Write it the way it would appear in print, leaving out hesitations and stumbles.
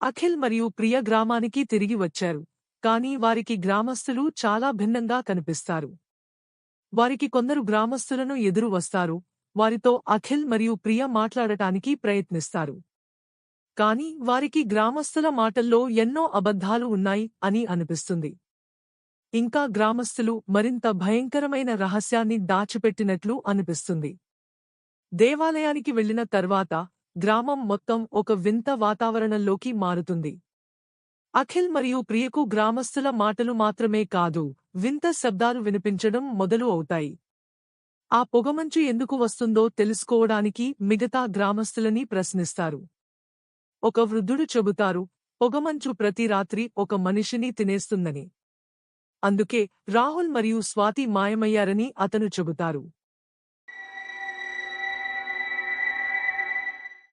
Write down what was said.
అఖిల్ మరియు ప్రియ గ్రామానికి తిరిగి వచ్చారు. కాని వారికి గ్రామస్తులు చాలా భిన్నంగా కనిపిస్తారు. వారికి కొందరు గ్రామస్తులను ఎదురు వస్తారు. వారితో అఖిల్ మరియు ప్రియ మాట్లాడటానికి ప్రయత్నిస్తారు. కాని వారికి గ్రామస్తుల మాటల్లో ఎన్నో అబద్ధాలు ఉన్నాయి అని అనిపిస్తుంది. ఇంకా గ్రామస్తులు మరింత భయంకరమైన రహస్యాన్ని దాచిపెట్టినట్లు అనిపిస్తుంది. దేవాలయానికి వెళ్లిన తర్వాత గ్రామం మొత్తం ఒక వింత వాతావరణంలోకి మారుతుంది. అఖిల్ మరియు ప్రియకు గ్రామస్తుల మాటలు మాత్రమే కాదు, వింత శబ్దాలు వినిపించడం మొదలు అవుతాయి. ఆ పొగమంచు ఎందుకు వస్తుందో తెలుసుకోవడానికి మిగతా గ్రామస్తులని ప్రశ్నిస్తారు. ఒక వృద్ధుడు చెబుతారు, పొగమంచు ప్రతి రాత్రి ఒక మనిషిని తినేస్తుందని. అందుకే రాహుల్ మరియు స్వాతి మాయమయ్యారని అతను చెబుతారు.